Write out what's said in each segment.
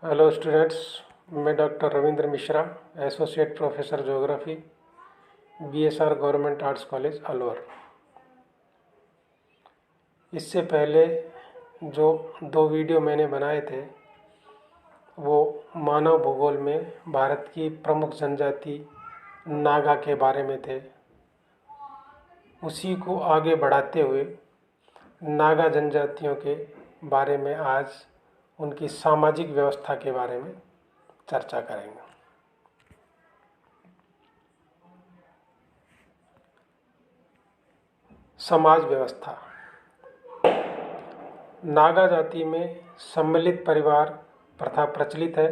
Hello students, मैं doctor Ravindra Mishra, associate professor geography, BSR government arts college Alwar. इससे पहले जो 2 वीडियो मैंने बनाए थे वो मानव भूगोल में भारत की प्रमुख जनजाति नागा के बारे में थे। उसी को आगे बढ़ाते हुए नागा जनजातियों के बारे में आज उनकी सामाजिक व्यवस्था के बारे में चर्चा करेंगे। समाज व्यवस्था। नागा जाति में सम्मिलित परिवार प्रथा प्रचलित है।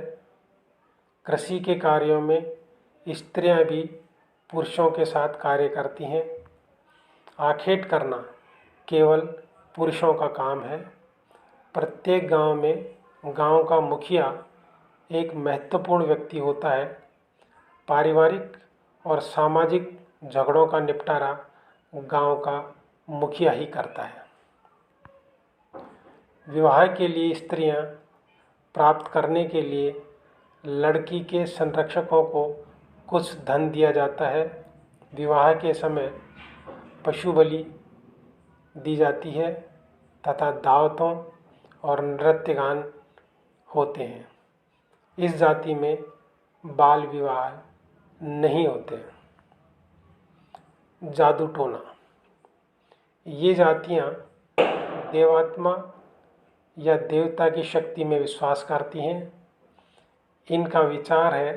कृषि के कार्यों में स्त्रियां भी पुरुषों के साथ कार्य करती हैं। आखेट करना केवल पुरुषों का काम है। प्रत्येक गांव में गांव का मुखिया एक महत्वपूर्ण व्यक्ति होता है। पारिवारिक और सामाजिक झगड़ों का निपटारा गांव का मुखिया ही करता है। विवाह के लिए स्त्रियां प्राप्त करने के लिए लड़की के संरक्षकों को कुछ धन दिया जाता है। विवाह के समय पशु बलि दी जाती है तथा दावतों और नृत्य गान होते हैं। इस जाति में बाल विवाह नहीं होते। जादू टोना। ये जातियाँ देवात्मा या देवता की शक्ति में विश्वास करती हैं। इनका विचार है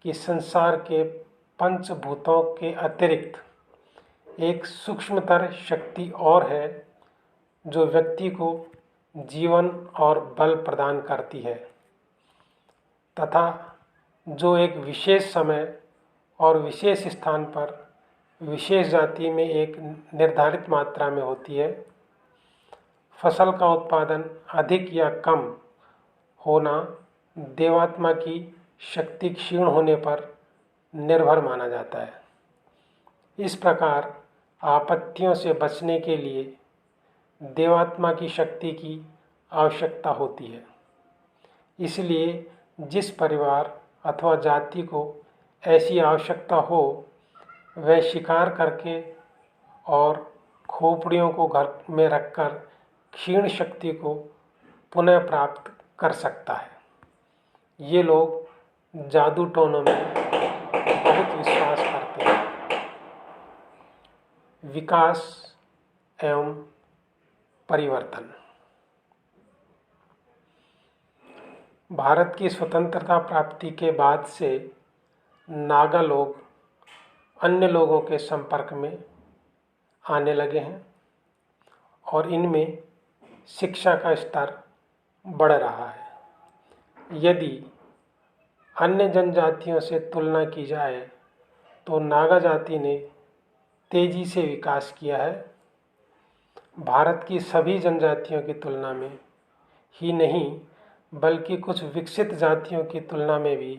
कि संसार के पंचभूतों के अतिरिक्त एक सूक्ष्मतर शक्ति और है जो व्यक्ति को जीवन और बल प्रदान करती है तथा जो एक विशेष समय और विशेष स्थान पर विशेष जाति में एक निर्धारित मात्रा में होती है। फसल का उत्पादन अधिक या कम होना देवात्मा की शक्ति क्षीण होने पर निर्भर माना जाता है। इस प्रकार आपत्तियों से बचने के लिए देवात्मा की शक्ति की आवश्यकता होती है। इसलिए जिस परिवार अथवा जाति को ऐसी आवश्यकता हो वह शिकार करके और खोपड़ियों को घर में रखकर क्षीण शक्ति को पुनः प्राप्त कर सकता है। ये लोग जादू टोनों में बहुत विश्वास करते हैं। विकास एवं परिवर्तन। भारत की स्वतंत्रता प्राप्ति के बाद से नागा लोग अन्य लोगों के संपर्क में आने लगे हैं और इनमें शिक्षा का स्तर बढ़ रहा है। यदि अन्य जनजातियों से तुलना की जाए तो नागा जाति ने तेजी से विकास किया है। भारत की सभी जनजातियों की तुलना में ही नहीं बल्कि कुछ विकसित जातियों की तुलना में भी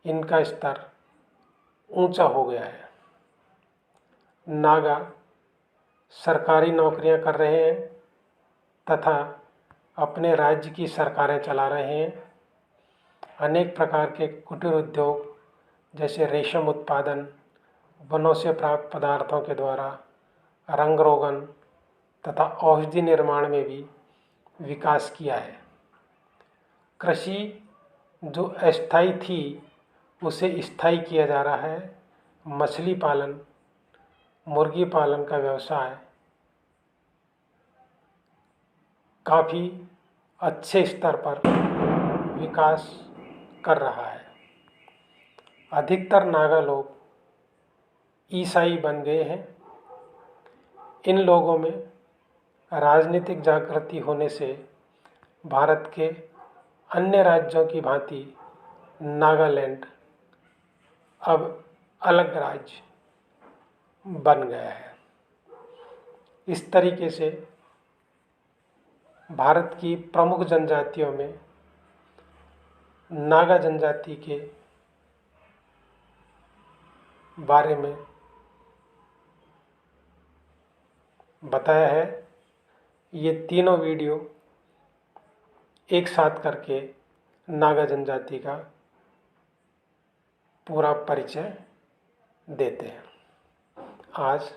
इनका स्तर ऊंचा हो गया है। नागा सरकारी नौकरियां कर रहे हैं तथा अपने राज्य की सरकारें चला रहे हैं। अनेक प्रकार के कुटीर उद्योग जैसे रेशम उत्पादन, वनों से प्राप्त पदार्थों के द्वारा रंग रोगन तथा औषधि निर्माण में भी विकास किया है। कृषि जो अस्थायी थी उसे स्थायी किया जा रहा है। मछली पालन, मुर्गी पालन का व्यवसाय काफ़ी अच्छे स्तर पर विकास कर रहा है। अधिकतर नागा लोग ईसाई बन गए हैं। इन लोगों में राजनीतिक जागृति होने से भारत के अन्य राज्यों की भांति नागालैंड अब अलग राज्य बन गया है। इस तरीके से भारत की प्रमुख जनजातियों में नागा जनजाति के बारे में बताया है। ये तीनों वीडियो एक साथ करके नागा जनजाति का पूरा परिचय देते हैं। आज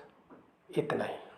इतना ही।